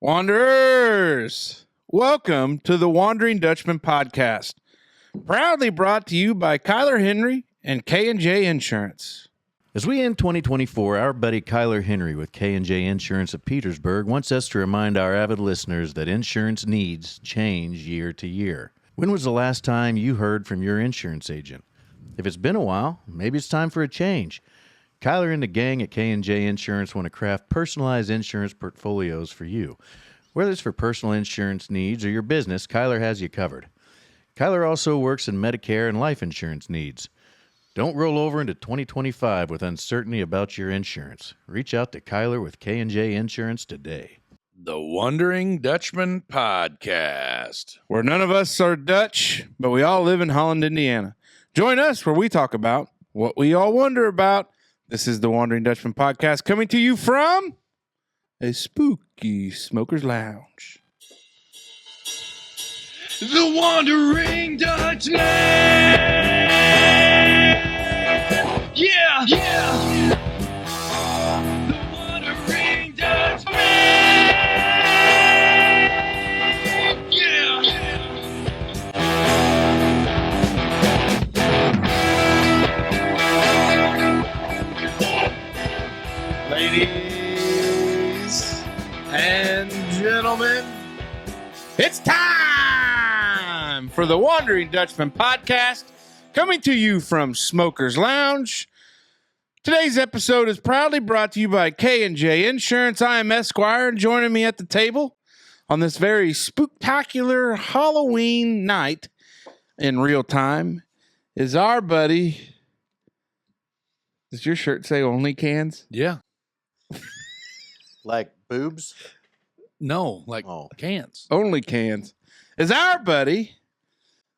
Wanderers, welcome to the Wondering Dutchmen Podcast, proudly brought to you by Kyler Henry and K&J Insurance. As we end 2024, our buddy Kyler Henry with K&J Insurance of Petersburg wants us to remind our avid listeners that insurance needs change year to year. When was the last time you heard from your insurance agent? If it's been a while, maybe it's time for a change. Kyler and the gang at K&J Insurance want to craft personalized insurance portfolios for you. Whether it's for personal insurance needs or your business, Kyler has you covered. Kyler also works in Medicare and life insurance needs. Don't roll over into 2025 with uncertainty about your insurance. Reach out to Kyler with K&J Insurance today. The Wondering Dutchmen Podcast. Where none of us are Dutch, but we all live in Holland, Indiana. Join us where we talk about what we all wonder about. This is the Wondering Dutchmen Podcast, coming to you from a spooky smoker's lounge. The Wondering Dutchmen! Yeah! Yeah! The Wondering Dutchmen! Yeah! Ladies and gentlemen, It's time for the Wandering Dutchman Podcast, coming to you from Smoker's Lounge. Today's episode is proudly brought to you by K&J Insurance. I am Esquire, and joining me at the table on this very spooktacular Halloween night in real time is our buddy. Does your shirt say only cans? yeah. Like boobs? No, like Oh. cans. Only cans. Is our buddy,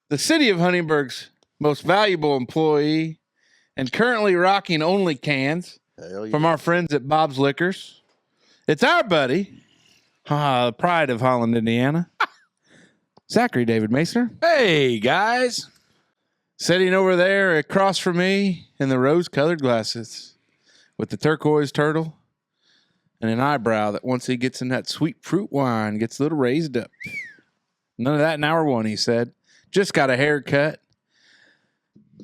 the city of Huntingburg's most valuable employee, and currently rocking only cans Hell yeah. from our friends at Bob's Liquors. It's our buddy, the pride of Holland, Indiana, Zachary David Masoner, Hey, guys. sitting over there across from me in the rose-colored glasses with the turquoise turtle and an eyebrow that once he gets in that sweet fruit wine gets a little raised up. None of that in hour one, he said. Just got a haircut.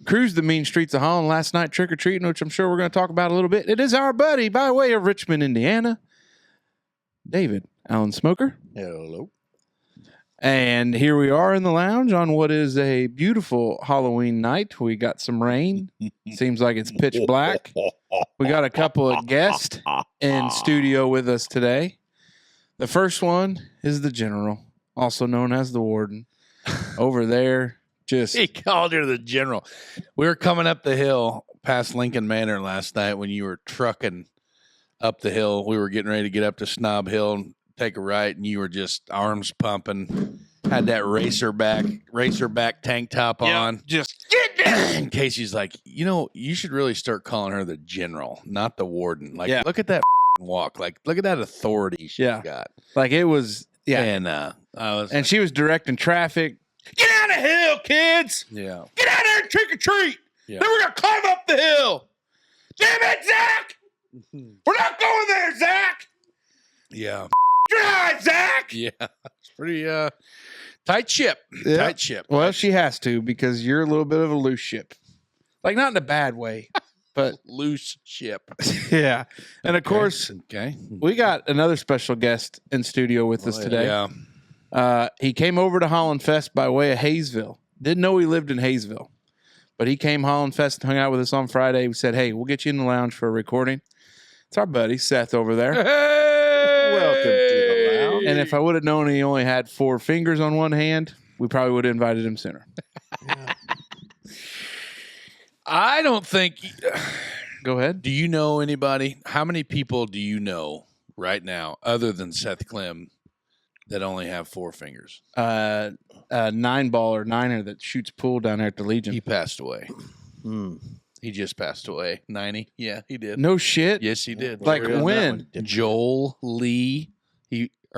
Cruised the mean streets of Holland last night trick-or-treating, which I'm sure we're going to talk about a little bit. It is our buddy by way of Richmond, Indiana, David Allen Smoker. Hello. And here we are in the lounge on what is a beautiful Halloween night. We got some rain. Seems like it's pitch black. We got a couple of guests in studio with us today. The first one is the General, also known as the Warden. Over there, just He called her the general. We were coming up the hill past Lincoln Manor last night when you were trucking up the hill. We were getting ready to get up to Snob Hill and take a right, and you were just arms pumping, had that racerback tank top on. just get down. And Casey's like, you should really start calling her the general, not the warden. Like, Yeah. look at that walk. Like, look at that authority she's Yeah. got. Like it was, yeah. And I was, And she was directing traffic. Get down the hill, kids. yeah. Get out there and trick or treat. Yeah. Then we're going to climb up the hill. Damn it, Zach. We're not going there, Zach. Yeah. Try, Zach. Yeah. It's pretty tight ship. Yeah. Tight ship. Well, she has to because you're a little bit of a loose ship. Like, not in a bad way, but Loose ship. yeah. And of course, Okay. we got another special guest in studio with us today. Yeah. He came over to Holland Fest by way of Hayesville. Didn't know he lived in Hayesville, but he came Holland Fest and hung out with us on Friday. We said, hey, we'll get you in the lounge for a recording. It's our buddy, Seth, over there. Welcome to the lounge. And if I would have known he only had 4 fingers on one hand, we probably would have invited him sooner. I don't think. Go ahead. Do you know anybody? How many people do you know right now, other than Seth Clem, that only have 4 fingers? 9-ball or niner that shoots pool down there at the Legion. He passed away. He just passed away. 90. Yeah, he did. No shit. Yes, he did. Like when? Joel Lee.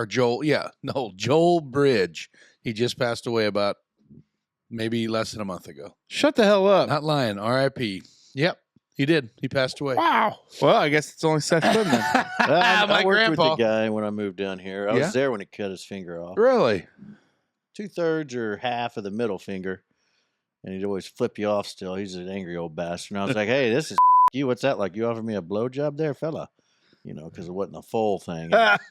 Joel Bridge. He just passed away about maybe less than a month ago. Shut the hell up. Not lying. R.I.P. Yep. He did. He passed away. Wow. Well, I guess it's only Seth Quinn then. I worked grandpa. with the guy when I moved down here. I was there when he cut his finger off. Really? 2/3 or half of the middle finger. And he'd always flip you off still. He's an angry old bastard. And I was like, hey, this is you. What's that like? You offered me a blowjob there, fella? You know, because it wasn't a full thing out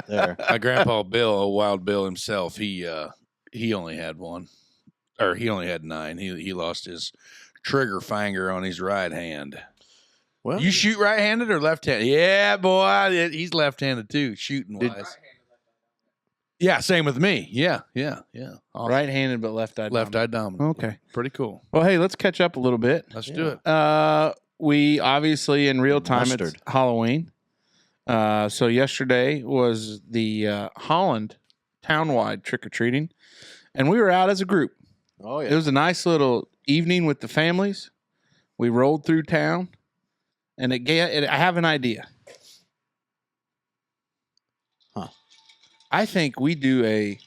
there. My grandpa Bill, Wild Bill himself, he only had one. Or he only had 9. He lost his trigger finger on his right hand. Well, You shoot right-handed or left-handed? Yeah, boy. He's left-handed too, shooting-wise. Yeah, same with me. Yeah. Awesome. Right-handed but left-eyed. Left-eye dominant. Okay. Pretty cool. Well, hey, let's catch up a little bit. Let's do it. We obviously in real time it's Mustard. Halloween. So yesterday was the Holland townwide trick-or-treating, and we were out as a group. Oh, yeah. It was a nice little evening with the families. We rolled through town, and I have an idea. Huh. I think we do a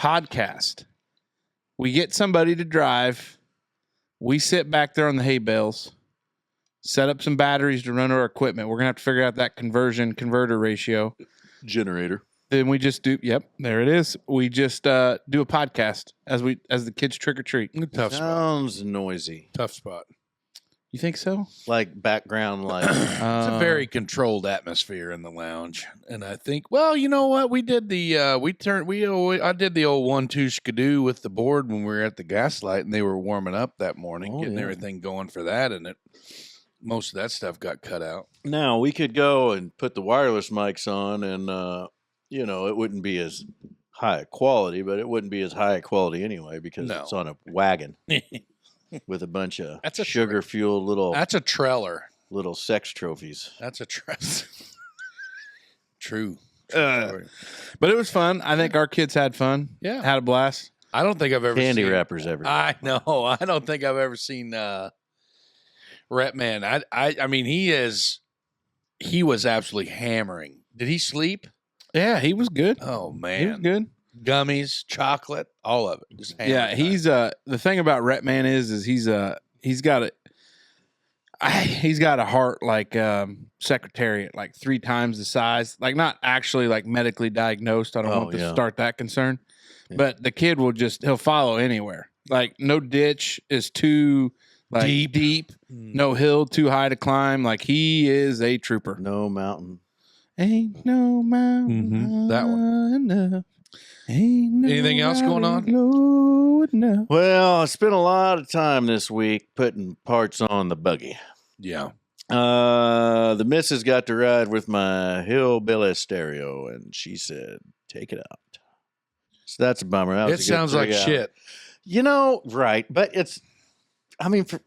podcast. We get somebody to drive. We sit back there on the hay bales, set up some batteries to run our equipment. We're going to have to figure out that converter ratio. Generator. Then we just do, there it is. We just do a podcast as the kids trick or treat. Tough spot. Sounds noisy. Tough spot. You think so? Like background, like It's a very controlled atmosphere in the lounge, and I think, well, you know what? We did I did the old 1-2 skidoo with the board when we were at the Gaslight, and they were warming up that morning, getting everything going for that, and most of that stuff got cut out. Now we could go and put the wireless mics on, and it wouldn't be as high quality, but it wouldn't be as high quality anyway because it's on a wagon with a bunch of sugar fueled little. That's a trailer. Little sex trophies. That's a True. But it was fun. I think our kids had fun. Yeah. Had a blast. I don't think I've ever Candy seen wrappers everywhere. I know. I don't think I've ever seen Rep Man. I mean, he was absolutely hammering. Did he sleep? Yeah, he was good. Oh man. He was good. Gummies, chocolate, all of it. Just Yeah, he's the thing about Rep Man is he's got a heart like Secretariat, like 3 times the size. Like not actually like medically diagnosed. I don't want to start that concern. Yeah. But the kid he'll follow anywhere. Like no ditch is too deep. No hill too high to climb. Like he is a trooper. No mountain. Ain't no mountain. That one. Enough. Ain't no anything else going on? Well, I spent a lot of time this week putting parts on the buggy. Yeah. The missus got to ride with my hillbilly stereo, and she said, "Take it out." So that's a bummer. It sounds like shit. Right? But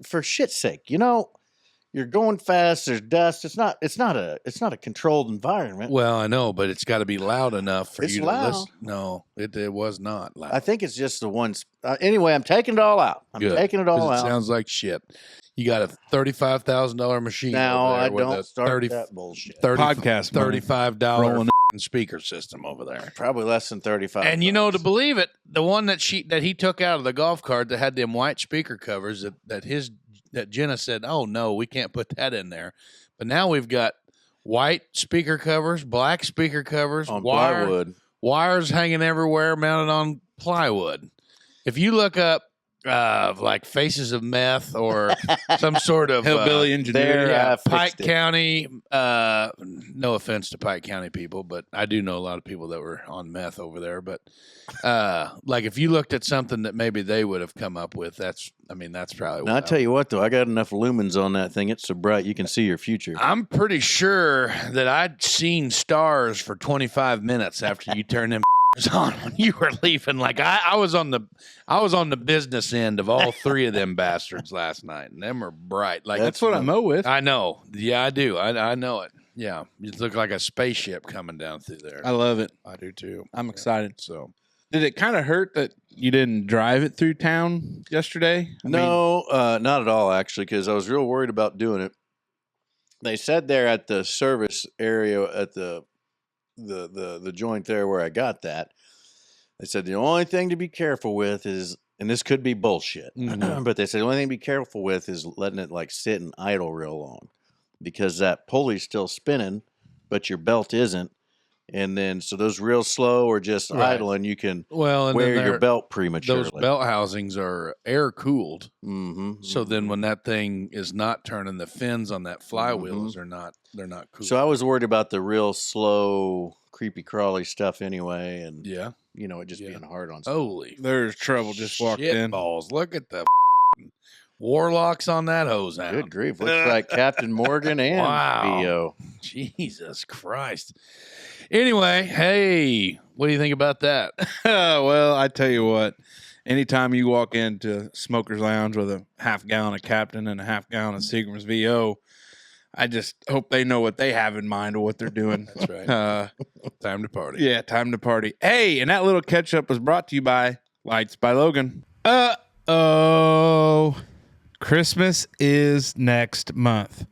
for shit's sake, you're going fast. There's dust. It's not a controlled environment. Well, I know, but it's got to be loud enough for you to loud. listen. No, it was not loud. I think it's just the ones. Anyway, I'm taking it all out. Taking it all out. It sounds like shit. You got a $35,000 machine. Now over there I with don't a start that bullshit. Podcast $35 speaker system over there. Probably less than 35. And to believe it, the one that he took out of the golf cart that had them white speaker covers that Jenna said, "Oh no, we can't put that in there." But now we've got white speaker covers, black speaker covers, on plywood, wires hanging everywhere, mounted on plywood. If you look up like Faces of Meth or some sort of hillbilly engineer, Pike County. No offense to Pike County people, but I do know a lot of people that were on meth over there. But like if you looked at something that maybe they would have come up with, that's probably. Now I tell you what, though, I got enough lumens on that thing. It's so bright you can see your future. I'm pretty sure that I'd seen stars for 25 minutes after you turned them on when you were leaving. Like I was on the business end of all 3 of them bastards last night, and them are bright. Like that's what I mow with. I know. Yeah, I do. I know it. Yeah, you look like a spaceship coming down through there. I love it. I do too. I'm excited. So, did it kind of hurt that you didn't drive it through town yesterday? No, not at all, actually, because I was real worried about doing it. They said there at the service area at the joint there where I got that, they said the only thing to be careful with is and this could be bullshit, Mhm. but they say the only thing to be careful with is letting it like sit and idle real long, because that pulley's still spinning, but your belt isn't. And then, so those real slow or just Right. idle, and you can Well, and wear then your belt prematurely. those belt housings are air cooled. Mm-hmm. So then when that thing is not turning, the fins on that flywheels are not, they're not cool. So I was worried about the real slow, creepy crawly stuff anyway, and yeah. you know, it just Yeah. being hard on stuff. Holy There's trouble just walked shit in. balls. Look at the warlocks on that hose out. Good grief. Looks like Captain Morgan and Wow. VO. Jesus Christ. Anyway, hey, what do you think about that? Well, I tell you what, anytime you walk into Smoker's Lounge with a half gallon of Captain and a half gallon of Seagram's VO, I just hope they know what they have in mind or what they're doing. That's right. Time to party. Yeah, time to party. Hey, and that little catch up was brought to you by Lights by Logan. Oh, Christmas is next month.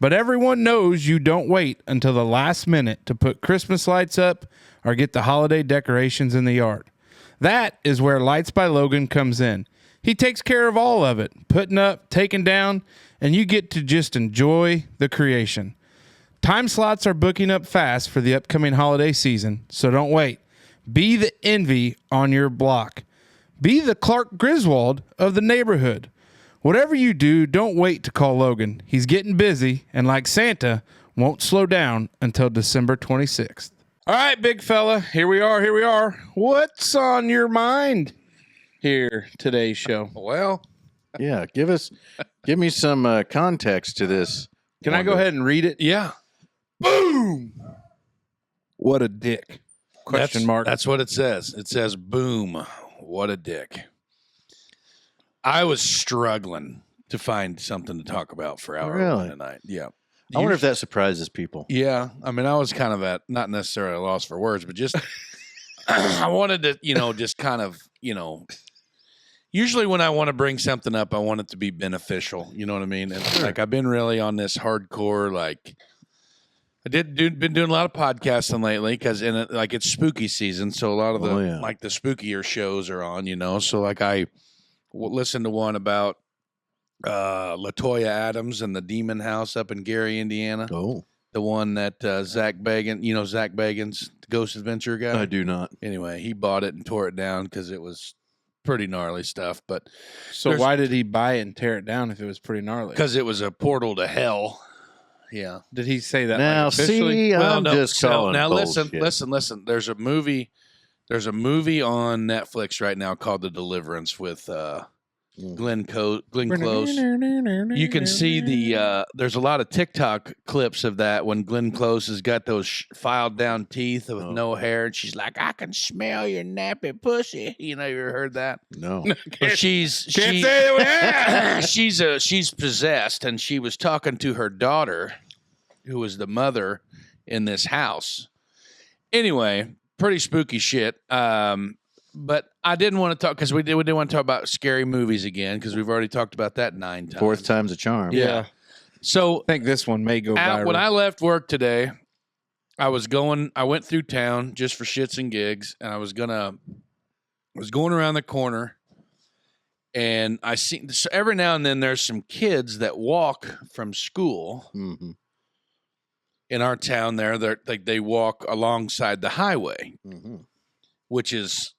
But everyone knows you don't wait until the last minute to put Christmas lights up or get the holiday decorations in the yard. That is where Lights by Logan comes in. He takes care of all of it, putting up, taking down, and you get to just enjoy the creation. Time slots are booking up fast for the upcoming holiday season, so don't wait. Be the envy on your block. Be the Clark Griswold of the neighborhood. Whatever you do, don't wait to call Logan. He's getting busy, and like Santa, won't slow down until December 26th. All right, big fella, here we are. What's on your mind here today's show? Well, Yeah, give me some context to this. Can I go ahead and read it? yeah. Boom! What a dick. Question mark. That's what it says. It says, boom. What a dick. I was struggling to find something to talk about for our Really? one tonight. Yeah. I wonder if that surprises people. Yeah. I mean, I was kind of at not necessarily a loss for words, but just I wanted to, just kind of, usually when I want to bring something up, I want it to be beneficial. You know what I mean? And like I've been really on this hardcore, like been doing a lot of podcasting lately because it's spooky season, so a lot of the like the spookier shows are on. So like I listened to one about LaToya Adams and the Demon House up in Gary, Indiana. Oh, The one that Zach Bagans, Zach Bagans, the Ghost Adventure guy. I do not. Anyway, he bought it and tore it down because it was pretty gnarly stuff. But So why did he buy it and tear it down if it was pretty gnarly? because it was a portal to hell. Yeah. Did he say that Now, like, officially? see, I'm just calling now bullshit. listen. There's a movie on Netflix right now called The Deliverance with Glenn Close. You can see there's a lot of TikTok clips of that when Glenn Close has got those filed down teeth with no hair, and she's like, "I can smell your nappy pussy." You ever heard that? No. But she's possessed, and she was talking to her daughter, who was the mother in this house. Anyway, pretty spooky shit. But I didn't want to talk because we didn't want to talk about scary movies again because we've already talked about that 9 times. Fourth time's a charm. Yeah. So I think this one may go viral. when I left work today, I went through town just for shits and gigs, and I was going around the corner, and I see so every now and then there's some kids that walk from school Mm-hmm. in our town there. They walk alongside the highway, Mm-hmm. which is,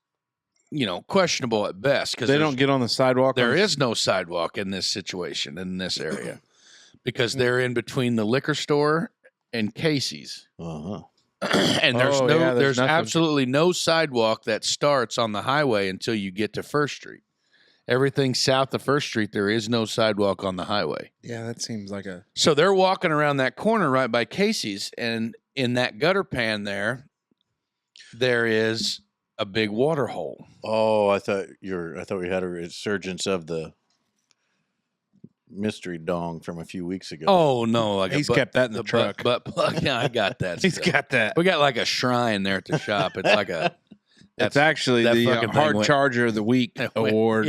questionable at best because they don't get on the sidewalk. there is no sidewalk in this situation in this area because they're in between the liquor store and Casey's. Uh-huh. And there's there's nothing. absolutely no sidewalk that starts on the highway until you get to First Street. Everything south of First Street, there is no sidewalk on the highway. Yeah, that seems like a. So they're walking around that corner right by Casey's, and in that gutter pan there is a big water hole. Oh, I thought we had a resurgence of the mystery dong from a few weeks ago. Oh no! Like He's kept that in the truck. Butt plug. Yeah, I got that. He's stuff. got that. We got like a shrine there at the shop. It's like a. It's actually that the fucking thing Hard went- Charger of the Week award.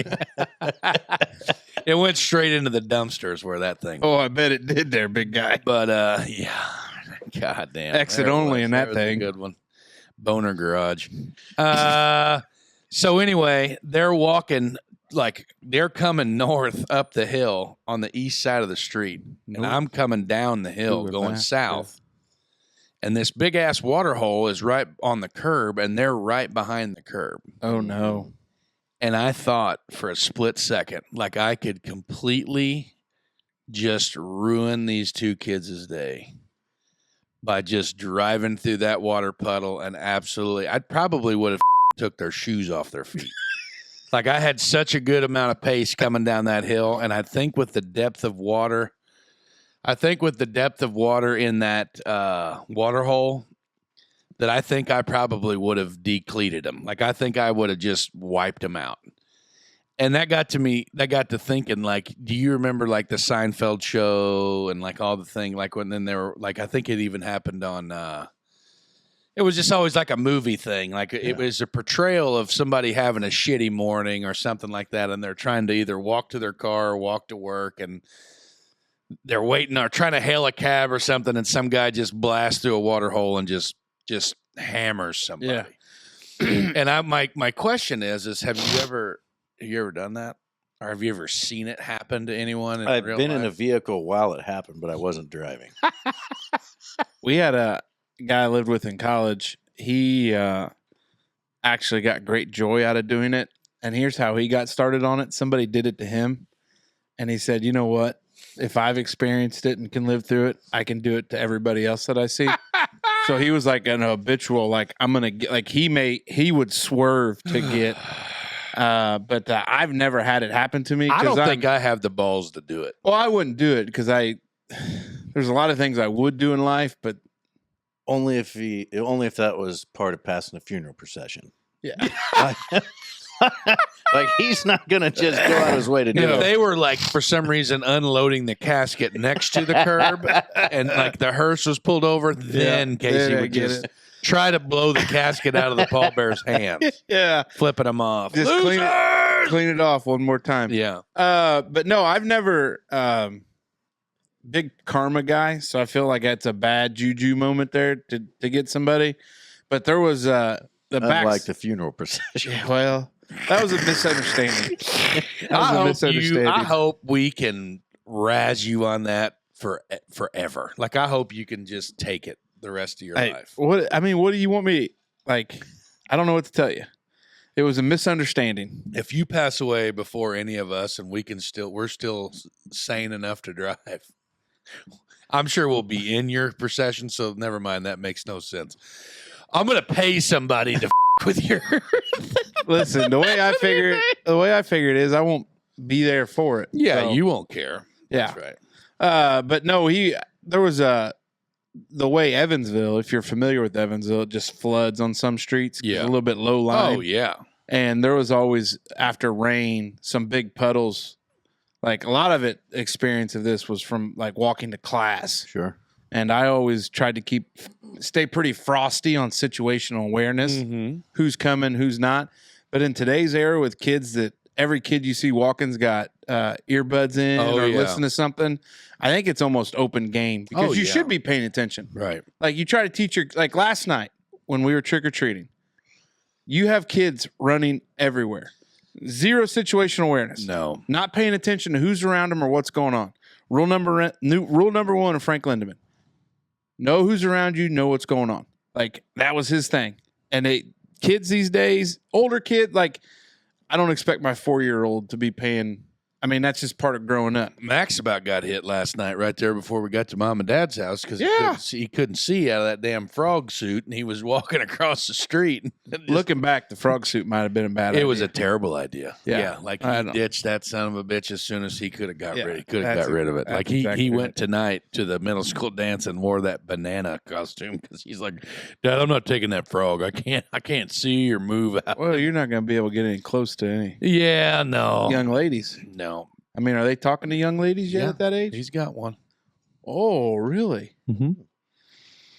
It went straight into the dumpsters where that thing. Oh, I bet it did there, big guy. But yeah, goddamn. Exit There it only was. in that There was a thing. good one. Boner garage. So anyway, they're walking they're coming north up the hill on the east side of the street, and I'm coming down the hill going south. And this big ass water hole is right on the curb, and they're right behind the curb. Oh no. And I thought for a split second, like I could completely just ruin these two kids' day by just driving through that water puddle, and I probably would have took their shoes off their feet. Like I had such a good amount of pace coming down that hill, and I think with the depth of water in that water hole, that I think I probably would have decleated them. Like I think I would have just wiped them out. And that got to thinking, like, do you remember like the Seinfeld show and like all the thing, like when then they were like, I think it even happened on, it was just always like a movie thing. Like it was a portrayal of somebody having a shitty morning or something like that. And they're trying to either walk to their car or walk to work, and they're waiting or trying to hail a cab or something. And some guy just blasts through a water hole and just hammers somebody. Yeah. And my question is have you ever done that? Or have you ever seen it happen to anyone? I've been in a vehicle while it happened, but I wasn't driving. We had a guy I lived with in college. He actually got great joy out of doing it. And here's how he got started on it. Somebody did it to him. And he said, you know what? If I've experienced it and can live through it, I can do it to everybody else that I see. So he was like an habitual, like I'm going to get, like he would swerve to get, but I've never had it happen to me. I don't think I have the balls to do it. Well, I wouldn't do it because there's a lot of things I would do in life, but only if that was part of passing a funeral procession. Yeah. Like he's not going to just go out of his way to do it. If they were like, for some reason, unloading the casket next to the curb and like the hearse was pulled over, then Casey would just try to blow the casket out of the pallbearer's hands. Yeah. Flipping them off. Just clean it off one more time. Yeah. But no, I've never, big karma guy. So I feel like that's a bad juju moment there to get somebody. But there was, unlike the funeral procession. Yeah, well, that was a misunderstanding. I hope we can razz you on that forever. Like, I hope you can just take it the rest of your life. What do you want me, like, I don't know what to tell you. It was a misunderstanding. If you pass away before any of us and we're still sane enough to drive, I'm sure we'll be in your procession, so never mind. That makes no sense. I'm going to pay somebody to with your. Listen, the way I figure it is I won't be there for it. Yeah, so. You won't care. Yeah. That's right. But no, there was the way Evansville, if you're familiar with Evansville, it just floods on some streets. Yeah. A little bit low line. Oh, yeah. And there was always, after rain, some big puddles. Like a lot of experience of this was from like walking to class. Sure. And I always tried to stay pretty frosty on situational awareness. Mm-hmm. Who's coming, who's not. But in today's era with kids that every kid you see walking's got earbuds in listen to something, I think it's almost open game because you should be paying attention. Right. Like you try to teach like last night when we were trick-or-treating, you have kids running everywhere. Zero situational awareness. No. Not paying attention to who's around them or what's going on. Rule number one of Frank Lindemann. Know who's around you, know what's going on. Like, that was his thing. And kids these days, older kid, like, I don't expect my 4-year-old to be paying. I mean, that's just part of growing up. Max about got hit last night right there before we got to Mom and Dad's house because he couldn't see out of that damn frog suit, and he was walking across the street. Looking back, the frog suit might have been a bad idea. It was a terrible idea. Yeah. Like he ditched that son of a bitch as soon as he could have got rid of it. Like he went tonight to the middle school dance and wore that banana costume because he's like, Dad, I'm not taking that frog. I can't see or move out. Well, you're not going to be able to get any close to any. Yeah, no. Young ladies. No. I mean, are they talking to young ladies yet at that age? He's got one. Oh, really? Mm-hmm.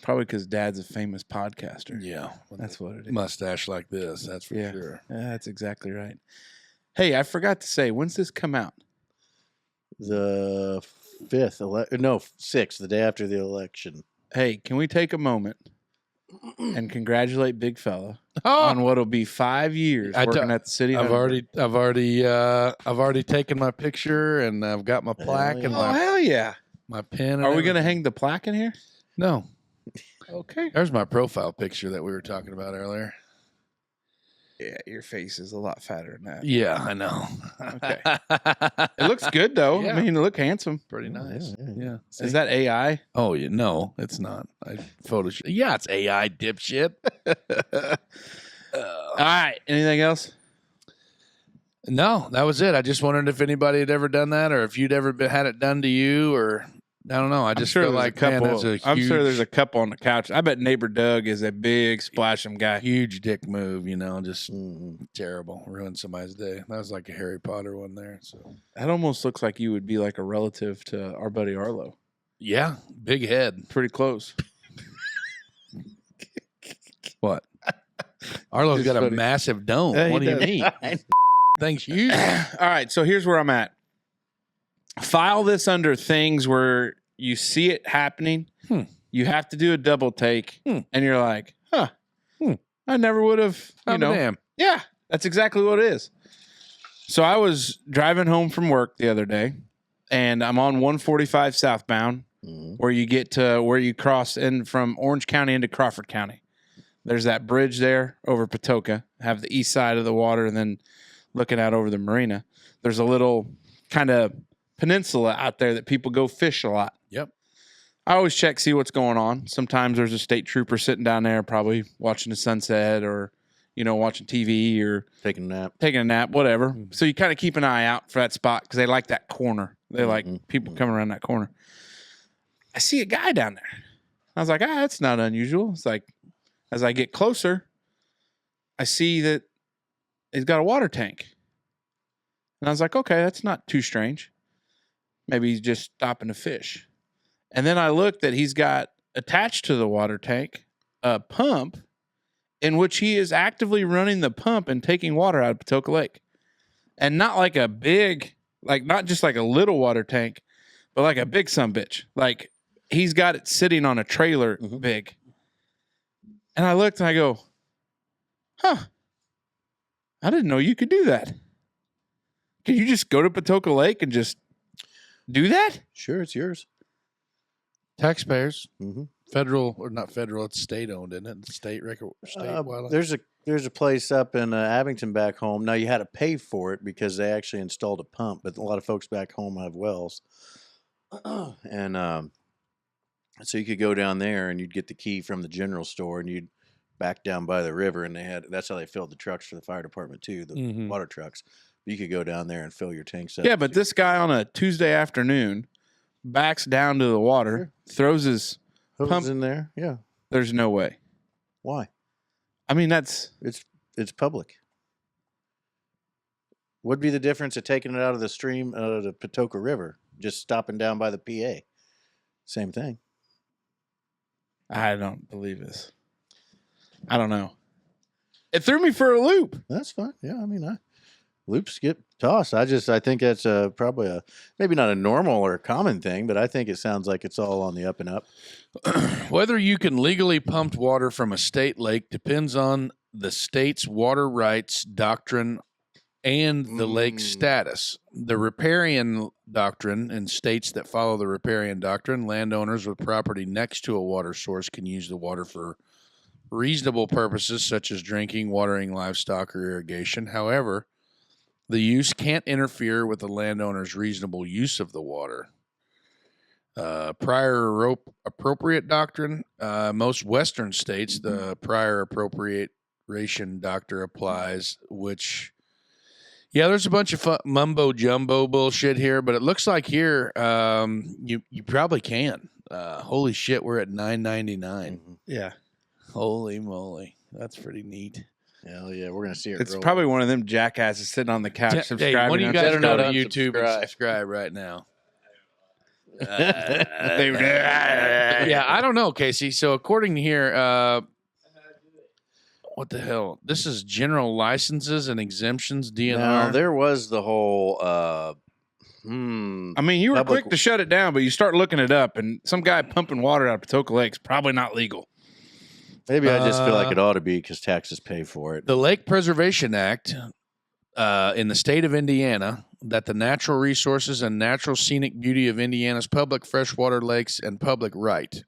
Probably because Dad's a famous podcaster. Yeah. That's what it is. Mustache like this, that's for sure. Yeah, that's exactly right. Hey, I forgot to say, when's this come out? The 6th, the day after the election. Hey, can we take a moment and congratulate Big Fella on what'll be 5 years working at the city. I've already taken my picture and I've got my plaque and hell yeah, my pen. And Are we going to hang the plaque in here? No. Okay. There's my profile picture that we were talking about earlier. Yeah, your face is a lot fatter than that. Yeah, I know. Okay. It looks good though. Yeah. I mean, you look handsome. Pretty nice. Yeah. Is that AI? Oh, yeah. No, it's not. I Photoshop. Yeah, it's AI, dipshit. All right. Anything else? No, that was it. I just wondered if anybody had ever done that, or if you'd ever had it done to you, or I don't know. I just feel like I'm sure there's a couple on the couch. I bet neighbor Doug is a big splash'em guy. huge dick move. Just terrible. Ruined somebody's day. That was like a Harry Potter one there. So That almost looks like you would be like a relative to our buddy Arlo. yeah, big head. Pretty close. What? Arlo's It's got a funny. massive dome. Yeah, he What do you does. mean? Thing's huge. All right, so here's where I'm at. File this under things where you see it happening. You have to do a double take, and you're like, huh, I never would have, Damn. Yeah, that's exactly what it is. So I was driving home from work the other day, and I'm on 145 southbound, where you get to where you cross in from Orange County into Crawford County. There's that bridge there over Patoka, have the east side of the water, and then looking out over the marina. There's a little kind of peninsula out there that people go fish a lot. Yep. I always check, see what's going on. Sometimes there's a state trooper sitting down there probably watching the sunset or, watching TV or Taking a nap. whatever. So you kind of keep an eye out for that spot because they like that corner. They like people coming around that corner. I see a guy down there. I was like, that's not unusual. It's like, as I get closer, I see that he's got a water tank. And I was like, okay, that's not too strange. Maybe he's just stopping to fish. And then I looked that he's got attached to the water tank a pump in which he is actively running the pump and taking water out of Patoka Lake. And not like a big, not just like a little water tank, but like a big sumbitch. Like he's got it sitting on a trailer big. And I looked and I go, I didn't know you could do that. Can you just go to Patoka Lake and just do that? Sure, it's yours. Taxpayers. Federal or not federal? It's state owned, isn't it? State wildlife. There's a place up in Abington back home. Now you had to pay for it because they actually installed a pump, but a lot of folks back home have wells, and so you could go down there and you'd get the key from the general store and you'd back down by the river, and that's how they filled the trucks for the fire department too, the water trucks. You could go down there and fill your tanks up. Yeah, but this guy on a Tuesday afternoon backs down to the water, throws his pump in there. Yeah, there's no way. why? I mean, It's public. What'd be the difference of taking it out of the stream, out of the Patoka River, just stopping down by the PA? Same thing. I don't believe this. I don't know. It threw me for a loop. That's fine. Yeah, I mean, loops get tossed. I think that's probably maybe not a normal or a common thing, but I think it sounds like it's all on the up and up. Whether you can legally pump water from a state lake depends on the state's water rights doctrine and the lake's status. The riparian doctrine, in states that follow the riparian doctrine, landowners with property next to a water source can use the water for reasonable purposes such as drinking, watering livestock, or irrigation. However, the use can't interfere with the landowner's reasonable use of the water. Prior appropriate doctrine, most Western states, the prior appropriation doctrine applies, which, yeah, there's a bunch of mumbo jumbo bullshit here, but it looks like here you probably can. Holy shit, we're at $9.99. Yeah. Holy moly, that's pretty neat. Hell yeah, we're gonna see it. It's probably one of them jackasses sitting on the couch subscribing. Hey, one of you guys Better go not to YouTube and subscribe right now. Yeah, I don't know, Casey. So according to here, what the hell? This is general licenses and exemptions, DNR. Now, there was the whole I mean, you were Public- quick to shut it down, but you start looking it up, and some guy pumping water out of Patoka Lake's probably not legal. Maybe I just feel like it ought to be because taxes pay for it. The Lake Preservation Act in the state of Indiana, that the natural resources and natural scenic beauty of Indiana's public freshwater lakes and public right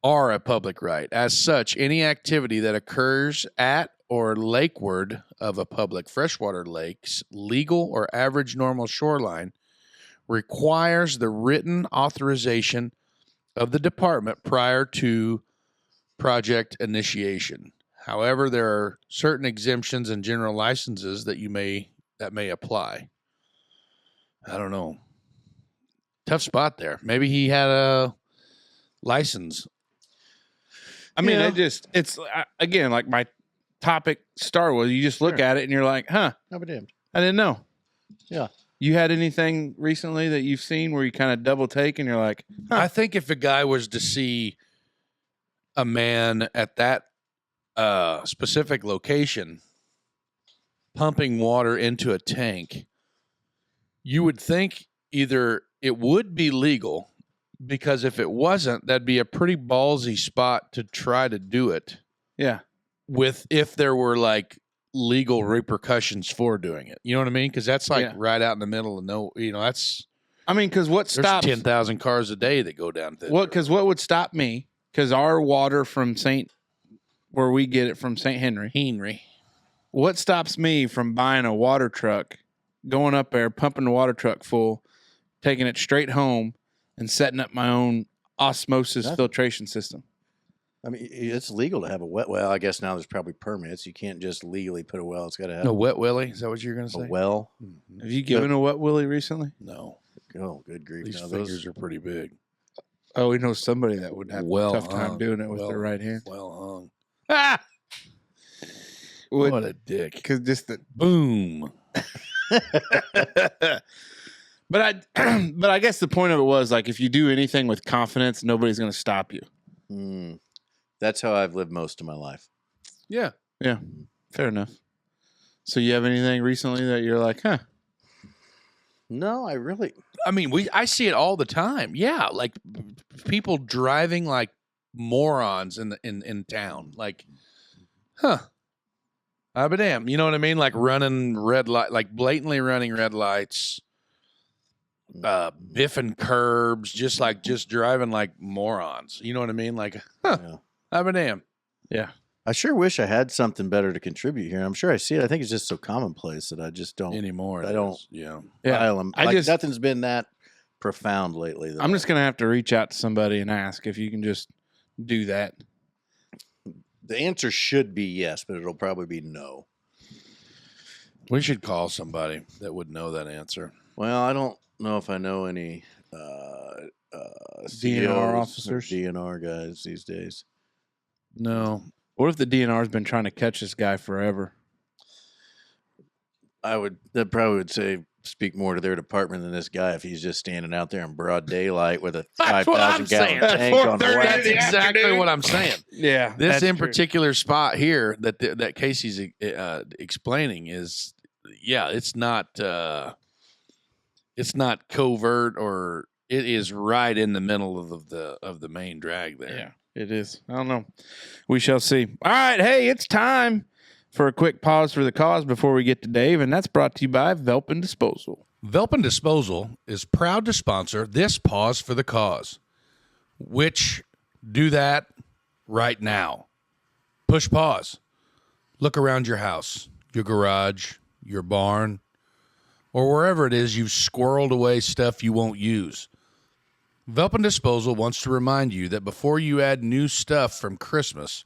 are a public right. As such, any activity that occurs at or lakeward of a public freshwater lake's legal or average normal shoreline requires the written authorization of the department prior to project initiation. However, there are certain exemptions and general licenses that may apply. I don't know. Tough spot there. Maybe he had a license. I mean, it's again, like my topic Star Wars. You just look at it and you're like, huh, I'll be damned. I didn't know. Yeah. You had anything recently that you've seen where you kind of double take and you're like, huh. I think if a guy was to see a man at that specific location pumping water into a tank, you would think either it would be legal, because if it wasn't, that'd be a pretty ballsy spot to try to do it. Yeah. If there were like legal repercussions for doing it. You know what I mean? Because that's like right out in the middle of that's. I mean, because what stops? There's 10,000 cars a day that go down there. Because what would stop me? Because our water from where we get it from St. Henry. What stops me from buying a water truck, going up there, pumping the water truck full, taking it straight home, and setting up my own osmosis filtration system? I mean, it's legal to have a wet well. I guess now there's probably permits. You can't just legally put a well. It's got to have a wet willy. Is that what you're going to say? A well. Mm-hmm. Have you given a wet willy recently? No. Oh, good grief! These fingers are pretty big. Oh, we know somebody that would have a tough time doing it with their right hand. Well hung. Ah! What a dick! Because just the boom. But I guess the point of it was, like, if you do anything with confidence, nobody's going to stop you. That's how I've lived most of my life. Yeah. Yeah. Fair enough. So you have anything recently that you're like, huh? No, I mean, I see it all the time. Yeah, like people driving like morons in town. Like, huh? I'll be damned. You know what I mean? Like running red light, like blatantly running red lights, biffing curbs, just driving like morons. You know what I mean? Like, huh? Yeah. I'll be damned. Yeah. I sure wish I had something better to contribute here. I'm sure I see it. I think it's just so commonplace that I just don't anymore. I don't. Yeah. Nothing's been that profound lately. I'm just gonna have to reach out to somebody and ask if you can just do that. The answer should be yes, but it'll probably be no. We should call somebody that would know that answer. Well, I don't know if I know any DNR officers, DNR guys these days. No. What if the DNR's been trying to catch this guy forever? That probably would speak more to their department than this guy if he's just standing out there in broad daylight with a 5,000 gallon tank on the way. That's exactly what I'm saying. Yeah. This in particular spot here that Casey's explaining is, it's not covert, or it is right in the middle of the main drag there. Yeah. It is. I don't know. We shall see. All right. Hey, it's time for a quick pause for the cause before we get to Dave, and that's brought to you by Velpen Disposal. Velpen Disposal is proud to sponsor this pause for the cause, which do that right now. Push pause. Look around your house, your garage, your barn, or wherever it is you've squirreled away stuff you won't use. Velpen Disposal wants to remind you that before you add new stuff from Christmas,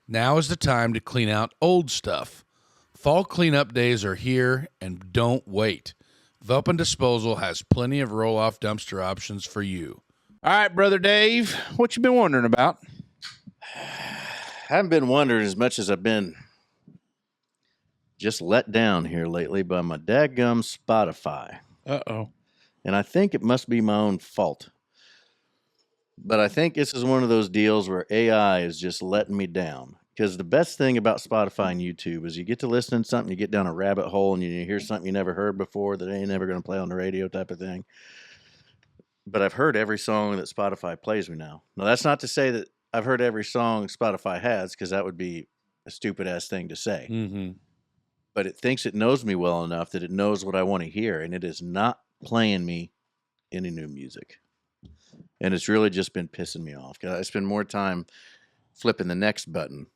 now is the time to clean out old stuff. Fall cleanup days are here, and don't wait. Velpen Disposal has plenty of roll-off dumpster options for you. All right, Brother Dave, what you been wondering about? I haven't been wondering as much as I've been just let down here lately by my dadgum Spotify. Uh-oh. And I think it must be my own fault. But I think this is one of those deals where AI is just letting me down. Because the best thing about Spotify and YouTube is you get to listen to something, you get down a rabbit hole, and you hear something you never heard before that ain't never going to play on the radio type of thing. But I've heard every song that Spotify plays me now. Now, that's not to say that I've heard every song Spotify has because that would be a stupid ass thing to say. Mm-hmm. But it thinks it knows me well enough that it knows what I want to hear, and it is not playing me any new music. And it's really just been pissing me off because I spend more time flipping the next button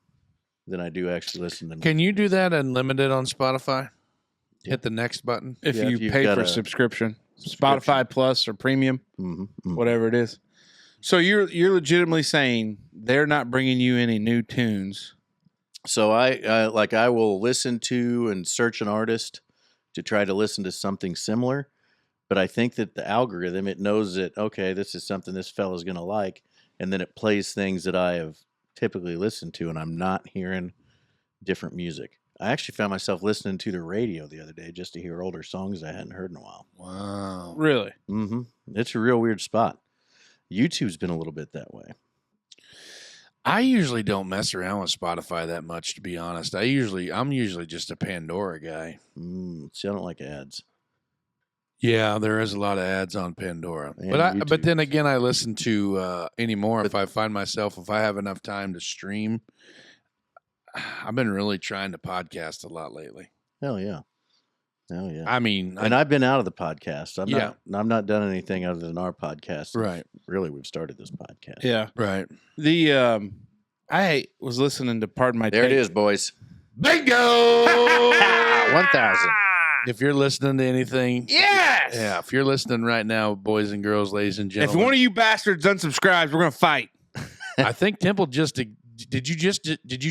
than I do actually listening to Can you do that unlimited on Spotify? Yeah. Hit the next button. If Yeah, if you you've pay got for a subscription, Spotify Plus or Premium, Mm-hmm. whatever it is. So you're legitimately saying they're not bringing you any new tunes. So I will listen to and search an artist to try to listen to something similar, but I think that the algorithm, it knows that, okay, this is something this fella's going to like, and then it plays things that I have typically listened to, and I'm not hearing different music. I actually found myself listening to the radio the other day just to hear older songs I hadn't heard in a while. Wow. Really? Mm-hmm. It's a real weird spot. YouTube's been a little bit that way. I usually don't mess around with Spotify that much, to be honest. I'm usually just a Pandora guy. See, I don't like ads. Yeah, there is a lot of ads on Pandora, And but YouTube. then again, I listen to anymore if I find myself, if I have enough time to stream. I've been really trying to podcast a lot lately. Hell yeah. Hell yeah. I mean, And I've been out of the podcast. Yeah. I'm not done anything other than our podcast. right, Really, we've started this podcast. Yeah. right. The I was listening to Pardon My There Take. it is, boys. Bingo! 1,000. If you're listening to anything, Yes. yeah. If you're listening right now, boys and girls, ladies and If gentlemen, one of you bastards unsubscribes, we're gonna fight. I think Temple did you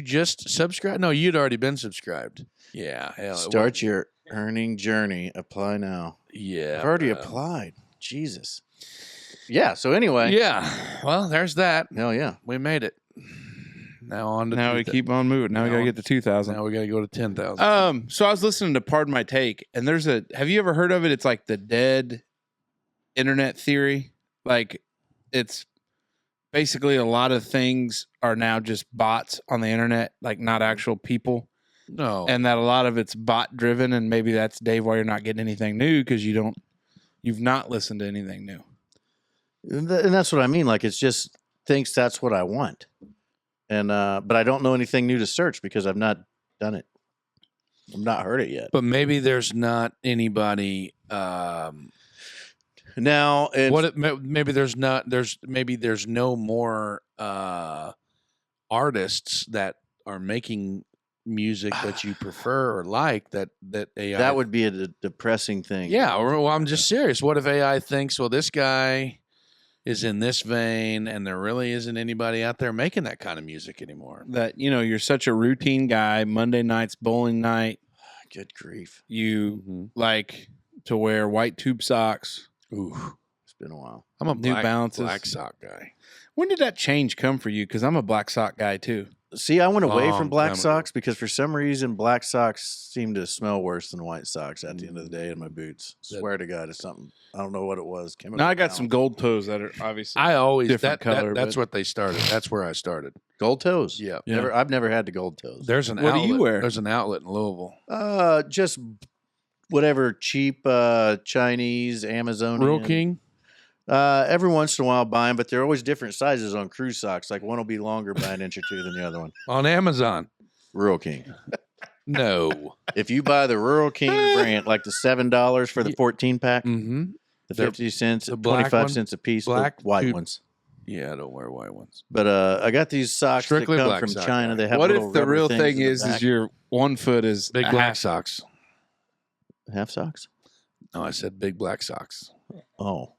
just subscribe? No, you'd already been subscribed. Yeah, hell, Start your earning journey. Apply now. Yeah, I've already bro. applied. Jesus. Yeah. So anyway. Yeah, well, there's that. Hell yeah. We made it. Now on to Now we keep on moving. Now we gotta get to 2,000. Now we got to go to 10,000. So I was listening to Pardon My Take, and have you ever heard of it? It's like the dead internet theory. Like, it's basically a lot of things are now just bots on the internet, like not actual people. No, And that a lot of it's bot driven, and maybe that's, Dave, why you're not getting anything new, because you've not listened to anything new. And that's what I mean. Like, it's just thinks that's what I want. And, but I don't know anything new to search because I've not done it. I've not heard it yet. but maybe there's not anybody. Now, it's, Maybe there's no more artists that are making music that you prefer or like that AI. that would be a depressing thing. Yeah, well, I'm just serious. What if AI thinks, well, this guy is in this vein, and there really isn't anybody out there making that kind of music anymore? That, you're such a routine guy. Monday night's bowling night. Good grief. You like to wear white tube socks. Ooh, It's been a while. I'm a New Balances. black sock guy. When did that change come for you? Because I'm a black sock guy too. See, I went away Long from black time ago. socks because for some reason black socks seem to smell worse than white socks at the end of the day in my boots. Swear to God, it's something. I don't know what it was. Now I got some gold toes that are obviously. I always Different color, that's but- what they started. That's where I started. gold toes. Yeah. I've never had the gold toes. There's an What do outlet. you wear? There's an outlet in Louisville. Just whatever cheap Chinese, Amazonian. Real King. Every once in a while buy them, but they're always different sizes on cruise socks. Like one will be longer by an inch or two than the other one. On Amazon. Rural King. No. If you buy the Rural King brand, like the $7 for the 14 pack, Mm-hmm. the The- 50 cents, the black 25 one? cents a piece, Black the white tube- ones. Yeah, I don't wear white ones. But I got these socks Strictly that come black from sock China. guy. They have What little if the rubber real things thing in the is back. your one foot is Big a black half- socks. half socks? No, I said big black socks. Oh,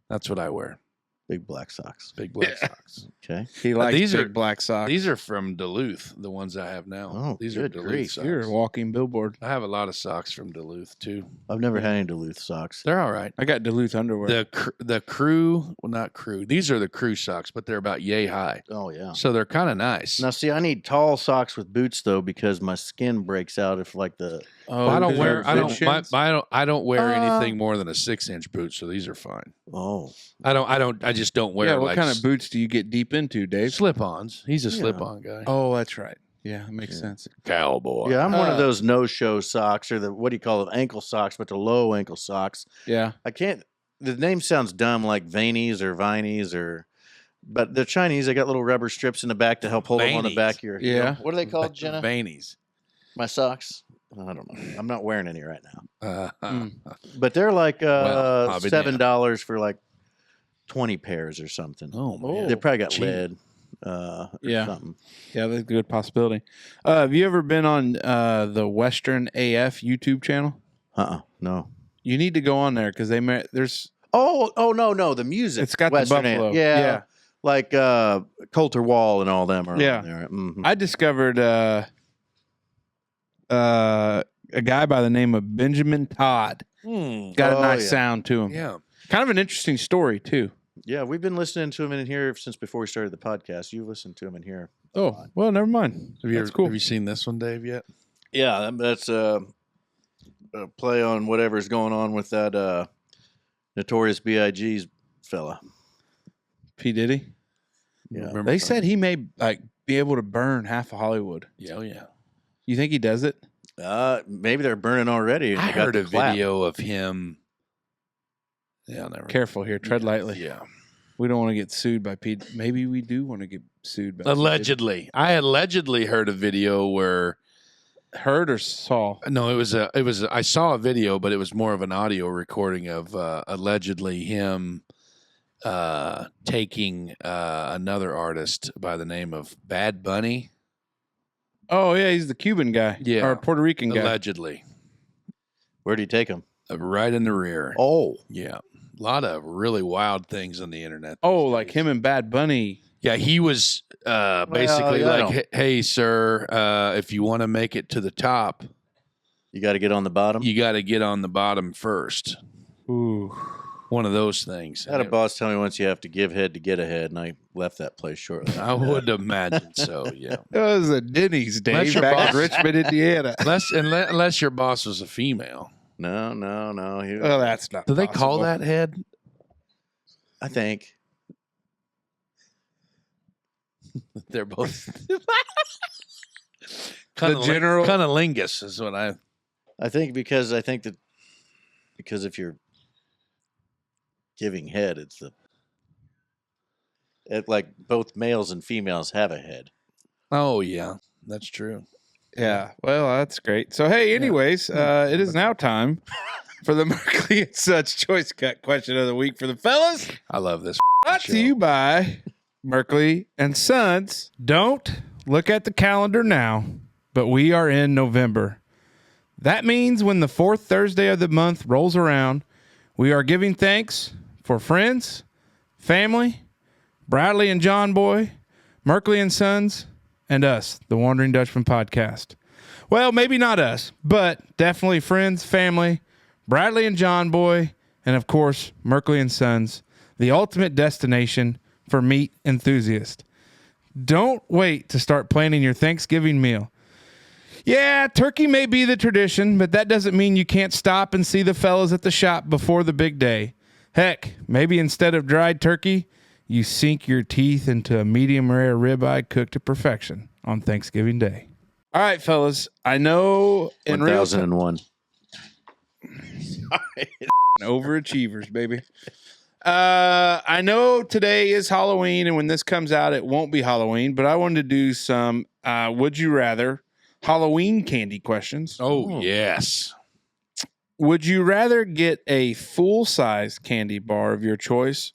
That's what I wear. big black socks. Big black Yeah. socks. Okay. He likes these big are- black socks. These are from Duluth, the ones I have now. Oh, These are good Duluth grief. socks. You're a walking billboard. I have a lot of socks from Duluth too. I've never had any Duluth socks. They're all right. I got Duluth underwear. The crew, well, not crew. These are the crew socks, but they're about yay high, Oh, yeah. so they're kind of nice. Now, see, I need tall socks with boots, though, because my skin breaks out if, like, the... Oh, I don't because wear. they're I don't. good My, shins? I don't wear Uh, anything more than a 6-inch boot, so these are fine. Oh. I just don't wear. Yeah, what like kind of boots do you get deep into, Dave? slip-ons? He's a Yeah. slip-on guy. Oh, that's right. Yeah, it makes sense. Cowboy. Yeah, I'm one of Uh, those no-show socks, or the, what do you call it, ankle socks, but the low ankle socks. Yeah. I can't... The name sounds dumb, like Vanies or Vinies or... But they're Chinese. They got little rubber strips in the back to help hold them on the back of your. Yeah. What are they called, Jenna? Veinies. My socks. I don't know. I'm not wearing any right now. Mm. But they're like I'll be $7 for like 20 pairs or something. Oh, man. They probably got cheap. lead. Or Yeah. something. Yeah, that's a good possibility. Have you ever been on the Western AF YouTube channel? No. You need to go on there because there's Oh no. The music. It's got Western the buffalo. Yeah. Like Coulter Wall and all them are Yeah. on there. Mhm. I discovered a guy by the name of Benjamin Todd. Got a nice sound to him. Yeah. Kind of an interesting story too. Yeah, we've been listening to him in here since before we started the podcast. You've listened to him in here. Oh, well, never mind. That's cool. Have you seen this one, Dave, yet? Yeah, that's a play on whatever's going on with that Notorious B.I.G.'s fella. P. Diddy? Yeah. Remember They that? said he may be able to burn half of Hollywood. Yeah, yeah. You think he does it? Maybe they're burning already. And I they got heard the a clap. video of him. Yeah, never. Careful here. Tread lightly. Yeah. We don't want to get sued by P. Maybe we do want to get sued by P. Allegedly, I allegedly heard a video where Heard or saw? no, it was I saw a video, but it was more of an audio recording of allegedly him taking another artist by the name of Bad Bunny. Oh, yeah. He's the Cuban guy. Yeah. Or Puerto Rican guy. Allegedly, Where'd he take him? right in the rear. Oh. Yeah, a lot of really wild things on the internet. Oh, like him and Bad Bunny. Yeah, he was basically yeah, I like, "Hey, sir, if you want to make it to the top, You got to get on the bottom? you got to get on the bottom first." Ooh. One of those things. I had a boss tell me once you have to give head to get ahead, and I left that place shortly. I would imagine so. Yeah, That was a Denny's, Unless Dave, your back boss- in Richmond, Indiana. unless your boss was a female. No. He, Well, that's not Do they call possible. that head? I think. They're both general- cunnilingus is what I. I think because if you're giving head, like both males and females have a head. Oh yeah, that's true. Yeah. Well, that's great. So, hey, anyways, it is now time for the Merkley and Sons Choice Cut question of the week for the fellas. I love this. Brought to you by Merkley and Sons. Don't look at the calendar now, but we are in November. That means when the fourth Thursday of the month rolls around, we are giving thanks for friends, family, Bradley and John Boy, Merkley and Sons, and us, the Wondering Dutchmen Podcast. Well, maybe not us, but definitely friends, family, Bradley and John Boy, and of course, Merkley and Sons, the ultimate destination for meat enthusiasts. Don't wait to start planning your Thanksgiving meal. Yeah, turkey may be the tradition, but that doesn't mean you can't stop and see the fellas at the shop before the big day. Heck, maybe instead of dried turkey, you sink your teeth into a medium rare ribeye cooked to perfection on Thanksgiving Day. All right, fellas, I know in real time, 1001. overachievers, baby. I know today is Halloween, and when this comes out, it won't be Halloween, but I wanted to do some would you rather Halloween candy questions. Oh yes. Would you rather get a full-size candy bar of your choice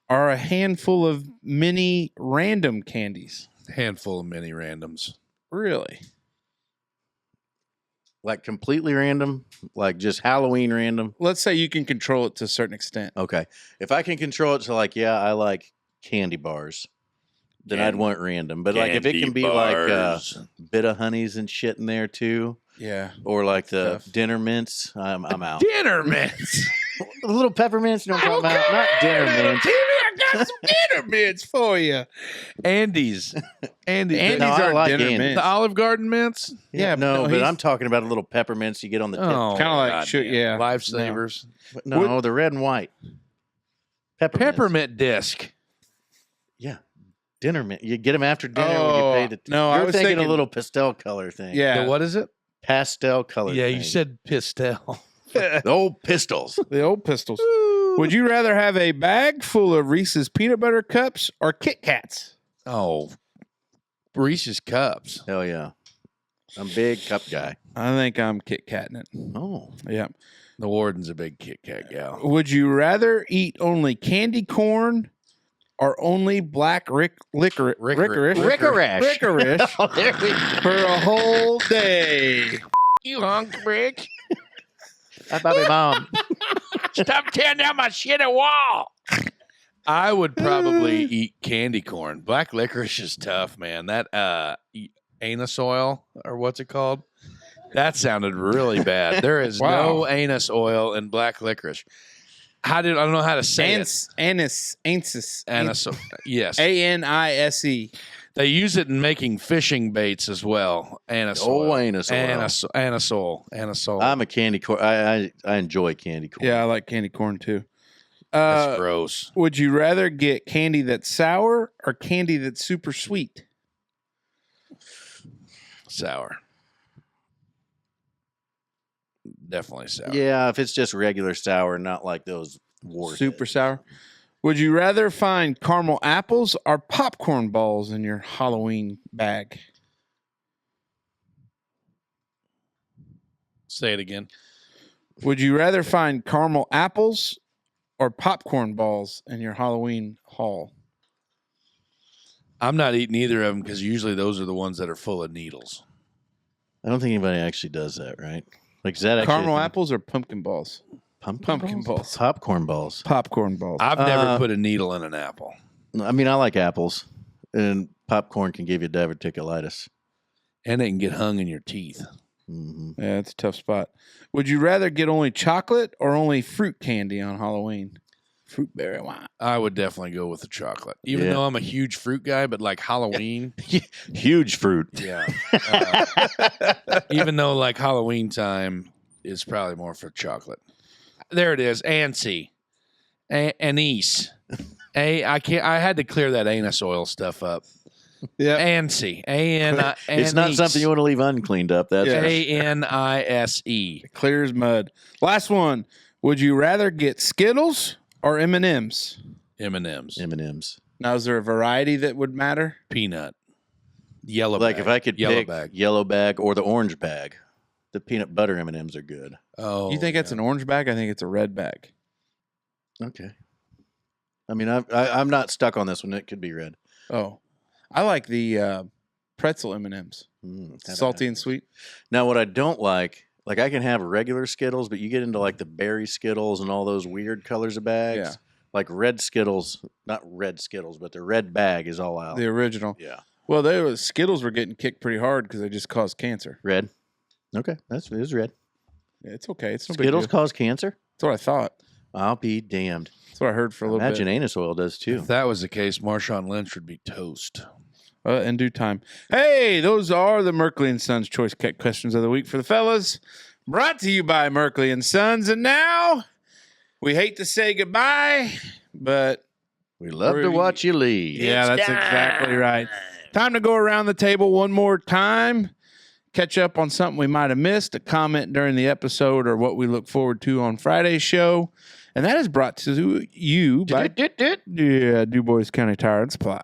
or a handful of mini random candies? Handful of mini randoms. Really? Like completely random? Like just Halloween random? Let's say you can control it to a certain extent. Okay. If I can control it to like, yeah, I like candy bars, then I'd want random. But like if it can be like bit of honeys and shit in there too, Yeah. or like the Stuff. dinner mints, I'm out. Dinner mints. The little peppermints, you know what I'm talking about? Not dinner mints. I got some dinner mints for you. Andy's. Andy's No, I are like dinner Andy's. mints. The Olive Garden mints. Yeah, no, but but he's- I'm talking about a little peppermints you get on the tip. Oh, Kinda like goddamn. shoot- yeah. Lifesavers. No, the red and white. Peppermints. Peppermint disc. Yeah. Dinner mint. You get them after dinner when Oh, you pay the. no, I You're was thinking thinking- a little pastel color thing. Yeah. The what is it? Pastel color. Yeah, you thing. said pastel. the old pistols. The old pistols. Would you rather have a bag full of Reese's peanut butter cups or Kit Kats? Oh, Reese's Cups. Hell yeah. I'm a big cup guy. I think I'm Kit Katting it. Oh. Yeah. The warden's a big Kit Kat gal. Would you rather eat only candy corn or only black licorice Licorice. for a whole day? You hungry, Rick? Hi, Bobby Mom. Stop tearing down my shit wall. I would probably eat candy corn. Black licorice is tough, man. That anus oil, or what's it called? That sounded really bad. There is no anus oil in black licorice. I don't know how to say it. Anise. Yes. ANISE. They use it in making fishing baits as well. Anise oil. Oh, anus oil. Anisole. I'm a candy corn. I enjoy candy corn. Yeah, I like candy corn too. That's gross. Would you rather get candy that's sour or candy that's super sweet? Sour. Definitely sour. Yeah, if it's just regular sour, not like those Super sour. Would you rather find caramel apples or popcorn balls in your Halloween bag? Say it again. Would you rather find caramel apples or popcorn balls in your Halloween haul? I'm not eating either of them because usually those are the ones that are full of needles. I don't think anybody actually does that, right? Like, is that caramel apples or pumpkin balls? Pumpkin balls. Popcorn balls. Popcorn balls. I've never put a needle in an apple. I mean, I like apples, and popcorn can give you diverticulitis. And it can get hung in your teeth. Mm-hmm. Yeah, it's a tough spot. Would you rather get only chocolate or only fruit candy on Halloween? Fruit berry wine. I would definitely go with the chocolate. Even though I'm a huge fruit guy, but like Halloween. Huge fruit. Yeah. Even though like Halloween time is probably more for chocolate. There it is. Anise. Anise. I had to clear that anus oil stuff up. Yeah. Anise. It's not something you want to leave uncleaned up. That's Anise. Clear as mud. Last one. Would you rather get Skittles or M&Ms? M&Ms. M&Ms. Now, is there a variety that would matter? Peanut. Yellow like bag. If I could yellow pick bag. yellow bag or the orange bag, the peanut butter M&Ms are good. Oh, You think it's an orange bag? I think it's a red bag. Okay. I mean, I'm not stuck on this one. It could be red. Oh, I like the pretzel M&Ms. Salty and sweet. Now, what I don't like I can have regular Skittles, but you get into like the berry Skittles and all those weird colors of bags. Yeah. Like red Skittles, not red Skittles, but the red bag is all out. The original. Yeah. Well, Skittles were getting kicked pretty hard because they just caused cancer. Red. Okay. It was red. Yeah, it's okay. It's no big Skittles deal. cause cancer? That's what I thought. I'll be damned. That's what I heard for a little Imagine bit. anus oil does too. If that was the case, Marshawn Lynch would be toast. In due time. Hey, those are the Merkley and Sons Choice Cat questions of the week for the fellas. Brought to you by Merkley and Sons. And now, we hate to say goodbye, but We love to watch you leave. yeah, that's exactly right. Time to go around the table one more time. Catch up on something we might have missed, a comment during the episode, or what we look forward to on Friday's show. And that is brought to you by Dubois County Tire and Supply.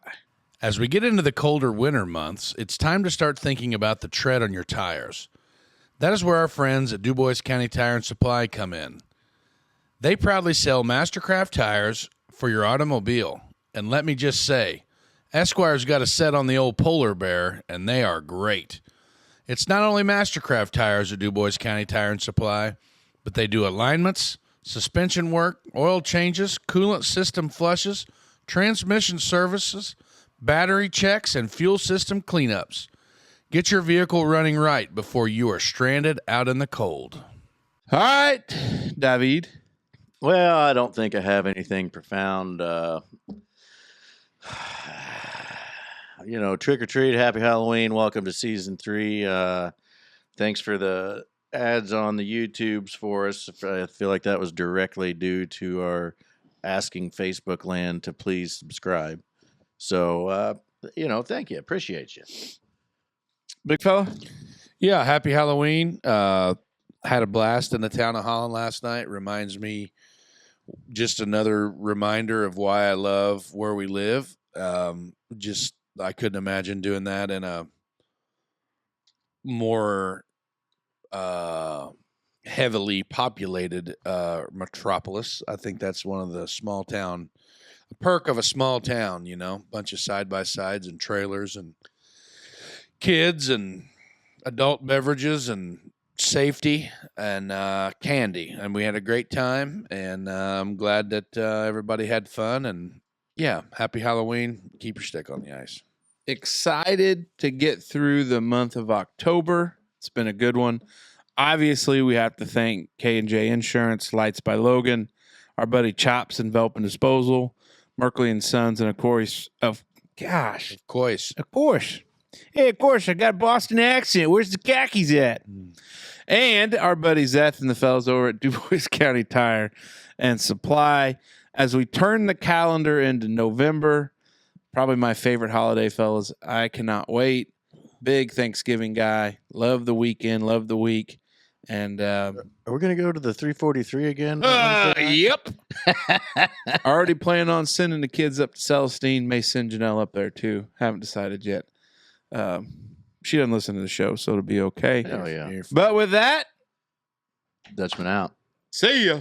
As we get into the colder winter months, it's time to start thinking about the tread on your tires. That is where our friends at Dubois County Tire and Supply come in. They proudly sell Mastercraft tires for your automobile. And let me just say, Esquire's got a set on the old polar bear, and they are great. It's not only Mastercraft tires at Dubois County Tire and Supply, but they do alignments, suspension work, oil changes, coolant system flushes, transmission services, battery checks, and fuel system cleanups. Get your vehicle running right before you are stranded out in the cold. All right, David. Well, I don't think I have anything profound. Trick or treat, happy Halloween, welcome to season 3. Thanks for the ads on the YouTubes for us. I feel like that was directly due to our asking Facebook land to please subscribe. So, thank you. Appreciate you. Big fella? Yeah, happy Halloween. Had a blast in the town of Holland last night. Reminds me just another reminder of why I love where we live. Just I couldn't imagine doing that in a more heavily populated metropolis. I think that's one of the perk of a small town, bunch of side-by-sides and trailers and kids and adult beverages and safety and candy. And we had a great time, and I'm glad that everybody had fun. And yeah, happy Halloween. Keep your stick on the ice. Excited to get through the month of October. It's been a good one. Obviously, we have to thank K&J Insurance, Lights by Logan, our buddy Chops and Velpen Disposal, Merkley and Sons, and of course. Hey, of course, I got a Boston accent. Where's the khakis at? And our buddy Seth and the fellas over at Dubois County Tire and Supply. As we turn the calendar into November, probably my favorite holiday, fellas. I cannot wait. Big Thanksgiving guy. Love the weekend. Love the week. And Are we going to go to the 343 again? Yep. Already planning on sending the kids up to Celestine. May send Janelle up there too. Haven't decided yet. She doesn't listen to the show, so it'll be okay. Hell yeah. But with that, Dutchman out. see ya.